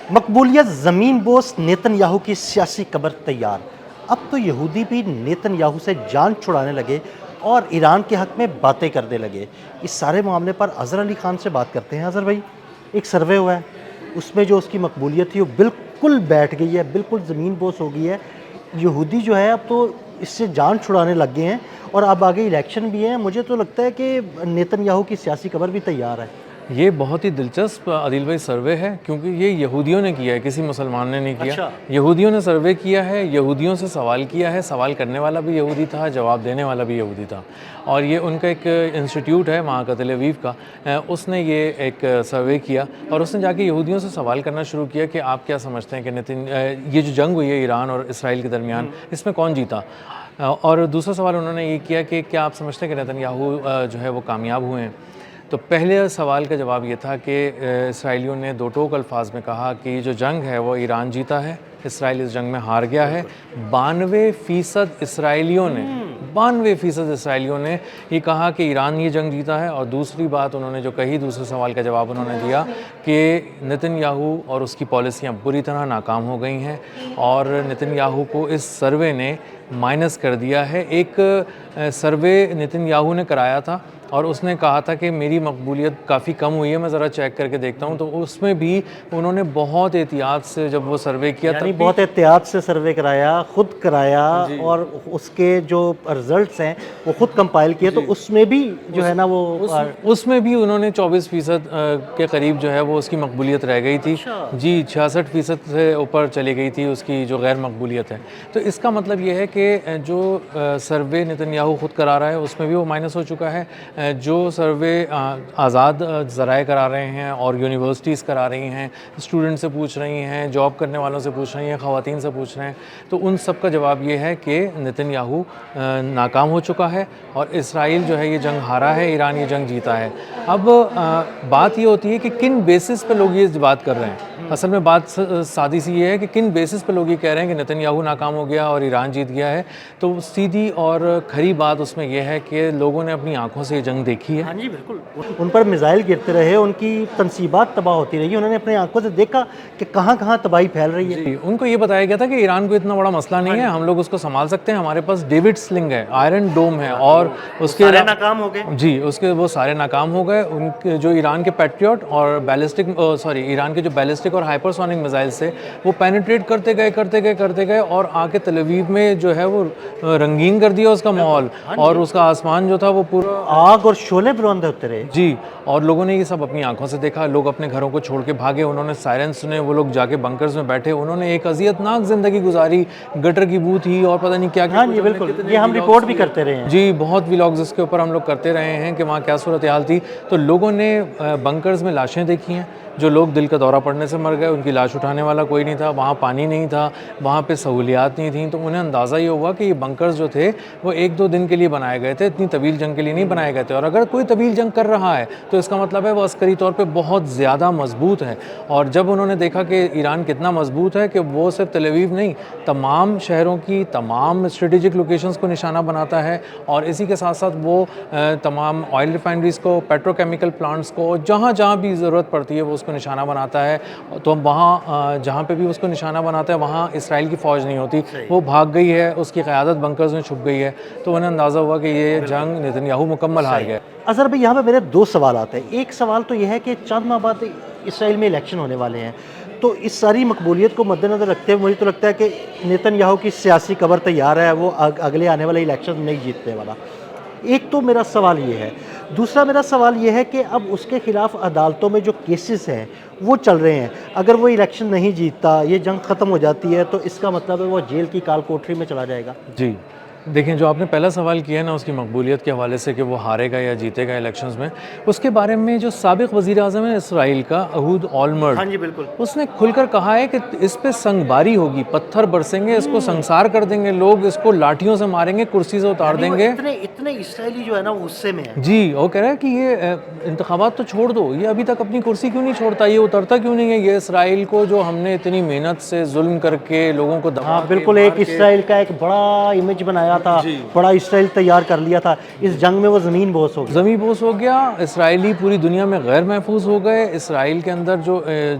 مقبولیت زمین بوس نیتن یاہو کی سیاسی قبر تیار. اب تو یہودی بھی نیتن یاہو سے جان چھڑانے لگے اور ایران کے حق میں باتیں کرنے لگے. اس سارے معاملے پر اظہر علی خان سے بات کرتے ہیں. اظہر بھائی، ایک سروے ہوا ہے، اس میں جو اس کی مقبولیت تھی وہ بالکل بیٹھ گئی ہے، بالکل زمین بوس ہو گئی ہے. یہودی جو ہے اب تو اس سے جان چھڑانے لگ گئے ہیں اور اب آگے الیکشن بھی ہیں. مجھے تو لگتا ہے کہ نیتن یاہو کی سیاسی قبر بھی تیار ہے. یہ بہت ہی دلچسپ عادل بھائی سروے ہے، کیونکہ یہ یہودیوں نے کیا ہے، کسی مسلمان نے نہیں کیا. اچھا. یہودیوں نے سروے کیا ہے، یہودیوں سے سوال کیا ہے، سوال کرنے والا بھی یہودی تھا، جواب دینے والا بھی یہودی تھا. اور یہ ان کا ایک انسٹیٹیوٹ ہے وہاں کا تل اویو کا، اس نے یہ ایک سروے کیا اور اس نے جا کے یہودیوں سے سوال کرنا شروع کیا کہ آپ کیا سمجھتے ہیں کہ یہ جو جنگ ہوئی ہے ایران اور اسرائیل کے درمیان، اس میں کون جیتا. اور دوسرا سوال انہوں نے یہ کیا کہ کیا آپ سمجھتے ہیں کہ نیتن یاہو جو ہے وہ کامیاب ہوئے ہیں. تو پہلے سوال کا جواب یہ تھا کہ اسرائیلیوں نے دو ٹوک الفاظ میں کہا کہ یہ جو جنگ ہے وہ ایران جیتا ہے، اسرائیل اس جنگ میں ہار گیا ہے. 92% اسرائیلیوں نے یہ کہا کہ ایران یہ جنگ جیتا ہے. اور دوسری بات انہوں نے جو کہی، دوسرے سوال کا جواب انہوں نے دیا کہ نیتن یاہو اور اس کی پالیسیاں بری طرح ناکام ہو گئی ہیں اور نیتن یاہو کو اس سروے نے مائنس کر دیا ہے. ایک سروے نیتن یاہو نے کرایا تھا اور اس نے کہا تھا کہ میری مقبولیت کافی کم ہوئی ہے، میں ذرا چیک کر کے دیکھتا ہوں. تو اس میں بھی انہوں نے بہت احتیاط سے جب وہ سروے کیا، یعنی بہت احتیاط سے سروے کرایا، خود کرایا اور اس کے جو رزلٹس ہیں وہ خود کمپائل کیے. تو اس میں بھی جو ہے نا وہ اس میں بھی انہوں نے 24% کے قریب جو ہے وہ اس کی مقبولیت رہ گئی تھی. جی 66% سے اوپر چلی گئی تھی اس کی جو غیر مقبولیت ہے. تو اس کا مطلب یہ ہے کہ جو سروے نیتن یاہو خود کرا رہا ہے اس میں بھی وہ مائنس ہو چکا ہے. جو سروے آزاد ذرائع کرا رہے ہیں اور یونیورسٹیز کرا رہی ہیں، اسٹوڈنٹ سے پوچھ رہی ہیں، جاب کرنے والوں سے پوچھ رہی ہیں، خواتین سے پوچھ رہے ہیں، تو ان سب کا جواب یہ ہے کہ نیتن یاہو ناکام ہو چکا ہے اور اسرائیل جو ہے یہ جنگ ہارا ہے، ایران یہ جنگ جیتا ہے. اب بات یہ ہوتی ہے کہ کن بیسس پہ لوگ یہ بات کر رہے ہیں. اصل میں بات سادی سی یہ ہے کہ کن بیسس پہ لوگ یہ کہہ رہے ہیں کہ نیتن یاہو ناکام ہو گیا اور ایران جیت گیا ہے. تو سیدھی اور کھری بات اس میں یہ ہے کہ لوگوں نے اپنی آنکھوں سے یہ جنگ دیکھی ہے. ہاں جی بالکل. ان پر میزائل گرتے رہے، ان کی تنصیبات تباہ ہوتی رہی، انہوں نے اپنی آنکھوں سے دیکھا کہ کہاں کہاں تباہی پھیل رہی ہے. جی ان کو یہ بتایا گیا تھا کہ ایران کو اتنا بڑا مسئلہ نہیں ہے، ہم لوگ اس کو سنبھال سکتے ہیں، ہمارے پاس ڈیوڈ سلنگ ہے، آئرن ڈوم ہے. اور اس کے سارے ناکام ہو گئے. جی اس کے وہ سارے ناکام ہو گئے. ان کے جو ایران کے پیٹریوٹ اور ایران کے جو بیلسٹک اور ہائپرسونک میزائل سے وہ پینیٹریٹ کرتے گئے اور آ کے تل اویو میں جو ہے وہ رنگین کر دیا اس کا ماحول. اور اس کا آسمان جو تھا وہ پورا آگ اور شعلے بلند ہوتے رہے. جی اور لوگوں نے یہ سب اپنی آنکھوں سے دیکھا. لوگ اپنے گھروں کو چھوڑ کے بھاگے، انہوں نے سائرن سنے، وہ لوگ جا کے بنکرز میں بیٹھے، انہوں نے ایک اذیت ناک زندگی گزاری، گٹر کی بو تھی اور پتہ نہیں کیا. ہاں جی بالکل، یہ ہم رپورٹ بھی کرتے رہے ہیں. جی بہت ولاگز اس کے اوپر ہم لوگ کرتے رہے ہیں کہ وہاں کیا صورتحال تھی. تو لوگوں نے بنکرز میں لاشیں دیکھی ہیں. جو لوگ دل کا دورہ پڑنے سے مر گئے، ان کی لاش اٹھانے والا کوئی نہیں تھا، وہاں پانی نہیں تھا، وہاں پہ سہولیات نہیں تھیں. تو انہیں اندازہ یہ ہوا کہ یہ بنکرز جو تھے وہ 1-2 دن کے لیے بنائے گئے تھے، اتنی طویل جنگ کے لیے نہیں بنائے گئے تھے. اور اگر کوئی طویل جنگ کر رہا ہے تو اس کا مطلب ہے وہ عسکری طور پہ بہت زیادہ مضبوط ہے. اور جب انہوں نے دیکھا کہ ایران کتنا مضبوط ہے کہ وہ صرف تل اویو نہیں، تمام شہروں کی تمام اسٹریٹجک لوکیشنز کو نشانہ بناتا ہے. اور اسی کے ساتھ ساتھ وہ تمام آئل ریفائنریز کو، پیٹرو کیمیکل پلانٹس کو، جہاں جہاں بھی ضرورت پڑتی ہے وہ اس کو نشانہ بناتا ہے. تو وہاں جہاں پہ بھی اس کو نشانہ بناتا ہے وہاں اسرائیل کی فوج نہیں ہوتی، وہ بھاگ گئی ہے، اس کی قیادت بنکرز میں چھپ گئی ہے. تو انہیں اندازہ ہوا کہ یہ جنگ نیتن یاہو مکمل ہار گیا. اظہر بھائی یہاں پہ میرے 2 سوالات ہیں. ایک سوال تو یہ ہے کہ چند ماہ بعد اسرائیل میں الیکشن ہونے والے ہیں، تو اس ساری مقبولیت کو مد نظر رکھتے ہوئے مجھے تو لگتا ہے کہ نیتن یاہو کی سیاسی قبر تیار ہے، وہ اگلے آنے والے الیکشن نہیں جیتنے والا. ایک تو میرا سوال یہ ہے. دوسرا میرا سوال یہ ہے کہ اب اس کے خلاف عدالتوں میں جو کیسز ہیں وہ چل رہے ہیں. اگر وہ الیکشن نہیں جیتتا، یہ جنگ ختم ہو جاتی ہے، تو اس کا مطلب ہے وہ جیل کی کال کوٹری میں چلا جائے گا. جی دیکھیں، جو آپ نے پہلا سوال کیا ہے نا اس کی مقبولیت کے حوالے سے کہ وہ ہارے گا یا جیتے گا الیکشنز میں، اس کے بارے میں جو سابق وزیر اعظم ہے اسرائیل کا اہود اولمرٹ، ہاں جی بالکل، اس نے کھل کر کہا ہے کہ اس پہ سنگ باری ہوگی، پتھر برسیں گے، اس کو سنسار کر دیں گے، لوگ اس کو لاٹھیوں سے ماریں گے، کرسی سے اتار دیں گے. اتنے اسرائیلی جو ہے نا وہ غصے میں ہے. جی وہ کہہ رہا ہے کہ یہ انتخابات تو چھوڑ دو، یہ ابھی تک اپنی کرسی کیوں نہیں چھوڑتا، یہ اترتا کیوں نہیں ہے. یہ اسرائیل کو جو ہم نے اتنی محنت سے ظلم کر کے لوگوں کو دبا کے بالکل ایک اسرائیل کا ایک بڑا امیج بنایا رہا تھا, بڑا اسرائیل تیار کر لیا تھا, اس جنگ میں وہ زمین بوس ہو گیا. زمین بوس ہو گیا. اسرائیلی پوری دنیا میں غیر محفوظ ہو گئے. اسرائیل کے اندر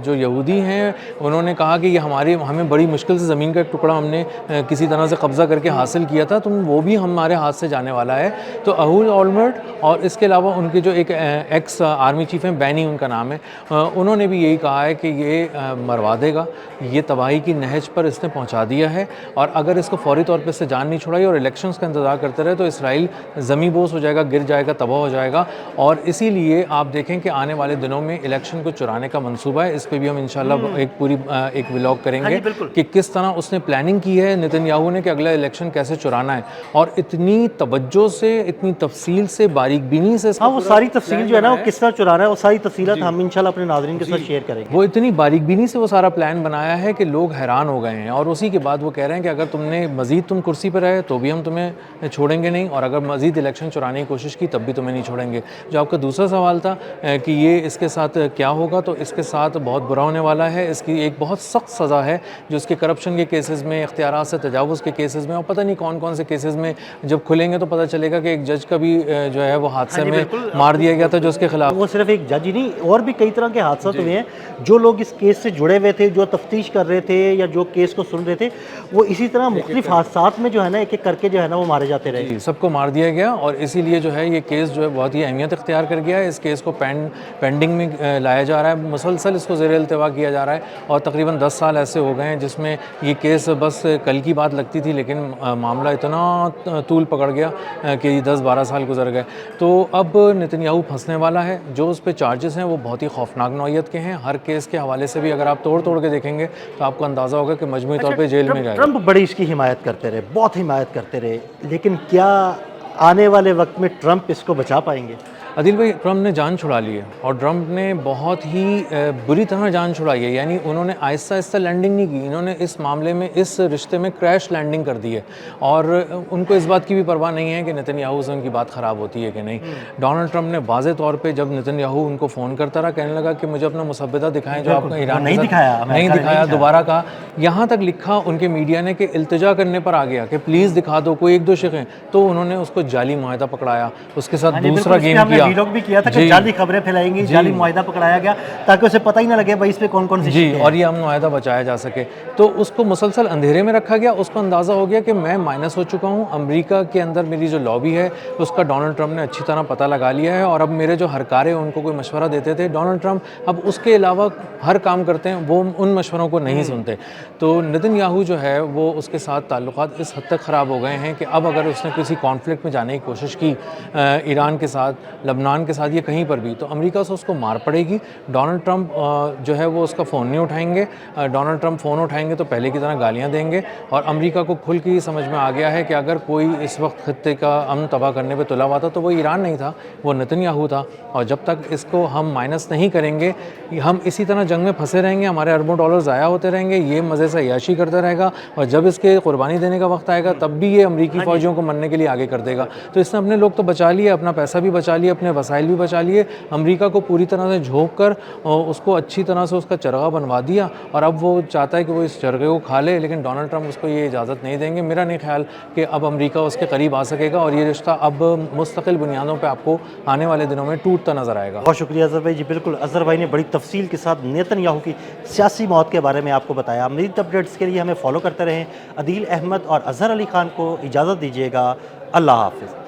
جو یہودی ہیں انہوں نے کہا کہ یہ ہمیں بڑی مشکل سے زمین کا ایک ٹکڑا ہم نے کسی طرح سے قبضہ کر کے حاصل کیا تھا, تو وہ بھی ہمارے ہاتھ سے جانے والا ہے. تو اہول اولمرٹ اور اس کے علاوہ ان کے جو ایک ایکس آرمی چیف ہیں, بینی ان کا نام ہے, انہوں نے بھی یہی کہا ہے کہ یہ مروا دے گا, یہ تباہی کی نہج پر اس نے پہنچا دیا ہے, اور اگر اس کو فوری طور پہ اس سے جان نہیں چھڑائی اور الیکشنز کا انتظار کرتے رہے تو اسرائیل زمین بوس ہو جائے گا, گر جائے گا, تباہ ہو جائے گا. اور اسی لیے آپ دیکھیں کہ آنے والے دنوں میں الیکشن کو چرانے کا منصوبہ ہے. اس پہ بھی ہم انشاءاللہ ایک ولاگ کریں گے کہ کس طرح اس نے پلاننگ کی ہے نتن یاہو نے کہ اگلا الیکشن کیسے چرانا ہے, اور اتنی توجہ سے, اتنی تفصیل سے, باریک بینی سے. ہاں, وہ ساری تفصیل جو ہے نا وہ کس طرح چرانا ہے, وہ ساری تفصیلات ہم انشاءاللہ اپنے ناظرین کے ساتھ شیئر کریں گے. وہ اتنی باریک بینی سے وہ سارا پلان بنایا ہے کہ لوگ حیران ہو گئے ہیں, اور اسی کے بعد وہ کہہ رہے ہیں کہ اگر تم نے مزید کرسی پہ رہے تو بھی ہم تمہیں چھوڑیں گے نہیں, اور اگر مزید الیکشن چرانے کی کوشش کی تب بھی تمہیں نہیں چھوڑیں گے. جو آپ کا دوسرا سوال تھا کہ یہ اس کے ساتھ کیا ہوگا, تو اس کے ساتھ بہت برا ہونے والا ہے. اس کی ایک بہت سخت سزا ہے جو اس کے کرپشن کے کیسز میں, اختیارات سے تجاوز کے کیسز میں, اور پتہ نہیں کون کون سے کیسز میں جب کھلیں گے تو پتہ چلے گا کہ ایک جج کا بھی جو ہے وہ حادثے میں مار دیا گیا تھا جو اس کے خلاف. وہ صرف ایک جج ہی نہیں, اور بھی کئی طرح کے حادثات ہوئے ہیں. جو لوگ اس کیس سے جڑے ہوئے تھے, جو تفتیش کر رہے تھے یا جو کیس کو سن رہے تھے, وہ اسی طرح مختلف حادثات میں جو ہے نا ایک ایک کر کے جو ہے نا وہ مارے جاتے رہے. سب کو مار دیا گیا, اور اسی لیے جو ہے یہ کیس جو ہے بہت ہی اہمیت اختیار کر گیا ہے. اس کیس کو پینڈنگ میں لایا جا رہا ہے, مسلسل اس کو زیر التوا کیا جا رہا ہے, اور تقریباً 10 سال ایسے ہو گئے ہیں جس میں یہ کیس بس کل کی بات لگتی تھی, لیکن معاملہ اتنا طول پکڑ گیا کہ 10-12 سال گزر گئے. تو اب نتن یاہو پھنسنے والا ہے. جو اس پہ چارجز ہیں وہ بہت ہی خوفناک نوعیت کے ہیں. ہر کیس کے حوالے سے بھی اگر آپ توڑ کے دیکھیں گے تو آپ کو اندازہ ہوگا کہ مجموعی طور پہ جیل میں جائے گا. ٹرمپ بڑی اس کی حمایت کرتے رہے, بہت حمایت کرتے رہے, لیکن کیا آنے والے وقت میں ٹرمپ اس کو بچا پائیں گے؟ عدیل بھائی, ٹرمپ نے جان چھڑا لی ہے, اور ٹرمپ نے بہت ہی بری طرح جان چھڑائی ہے. یعنی انہوں نے آہستہ آہستہ لینڈنگ نہیں کی, انہوں نے اس معاملے میں, اس رشتے میں کریش لینڈنگ کر دی ہے, اور ان کو اس بات کی بھی پرواہ نہیں ہے کہ نتن یاہو سے ان کی بات خراب ہوتی ہے کہ نہیں. ڈونلڈ ٹرمپ نے واضح طور پہ جب نتن یاہو ان کو فون کرتا رہا, کہنے لگا کہ مجھے اپنا مسودہ دکھائیں جو آپ کا ایران نہیں دکھایا, دوبارہ کہا, یہاں تک لکھا ان کے میڈیا نے کہ التجا کرنے پر آ گیا کہ پلیز دکھا دو کوئی 1-2 شقیں, تو انہوں نے اس کو جعلی معاہدہ پکڑایا, اس کے ساتھ دوسرا گیم کیا, ویلوگ بھی کیا تھا کہ جعلی خبریں پھیلائیں گی, جعلی معاہدہ پکڑایا گیا تاکہ اسے پتہ ہی نہ لگے بھائی اس پہ کون کون سی چیزیں, اور یہ امن معاہدہ بچایا جا سکے. تو اس کو مسلسل اندھیرے میں رکھا گیا. اس کو اندازہ ہو گیا کہ میں مائنس ہو چکا ہوں, امریکہ کے اندر میری جو لابی ہے اس کا ڈونلڈ ٹرمپ نے اچھی طرح پتہ لگا لیا ہے, اور اب میرے جو ہرکارے ان کو کوئی مشورہ دیتے تھے ڈونلڈ ٹرمپ اب اس کے علاوہ ہر کام کرتے ہیں, وہ ان مشوروں کو نہیں سنتے. تو نتن یاہو جو ہے وہ اس کے ساتھ تعلقات اس حد تک خراب ہو گئے ہیں کہ اب اگر اس نے کسی کانفلکٹ میں جانے کی کوشش کی ایران کے ساتھ, لبنان کے ساتھ, یا کہیں پر بھی, تو امریکہ سے اس کو مار پڑے گی. ڈونلڈ ٹرمپ جو ہے وہ اس کا فون نہیں اٹھائیں گے. ڈونلڈ ٹرمپ فون اٹھائیں گے تو پہلے کی طرح گالیاں دیں گے, اور امریکہ کو کھل کے یہ سمجھ میں آ گیا ہے کہ اگر کوئی اس وقت خطے کا امن تباہ کرنے پہ تلا ہوا تھا تو وہ ایران نہیں تھا, وہ نتن یاہو تھا. اور جب تک اس کو ہم مائنس نہیں کریں گے, ہم اسی طرح جنگ میں پھنسے رہیں گے, ہمارے اربوں ڈالر ضائع ہوتے رہیں گے, یہ مزے سے عیاشی کرتا رہے گا, اور جب اس کے قربانی دینے کا وقت آئے گا تب بھی یہ امریکی فوجیوں کو مرنے کے لیے آگے کر دے گا. تو اس نے اپنے لوگ تو بچا لیے, اپنا پیسہ بھی بچا لیا, اپنے وسائل بھی بچا لیے, امریکہ کو پوری طرح سے جھونک کر اس کو اچھی طرح سے اس کا چرغا بنوا دیا, اور اب وہ چاہتا ہے کہ وہ اس چرغے کو کھا لے, لیکن ڈونلڈ ٹرمپ اس کو یہ اجازت نہیں دیں گے. میرا نہیں خیال کہ اب امریکہ اس کے قریب آ سکے گا, اور یہ رشتہ اب مستقل بنیادوں پہ آپ کو آنے والے دنوں میں ٹوٹتا نظر آئے گا. بہت شکریہ اظہر بھائی. جی بالکل, اظہر بھائی نے بڑی تفصیل کے ساتھ نیتن یاہو کی سیاسی موت کے بارے میں آپ کو بتایا. مزید اپڈیٹس کے لیے ہمیں فالو کرتے رہیں. عدیل احمد اور اظہر علی خان کو اجازت دیجیے گا. اللہ حافظ.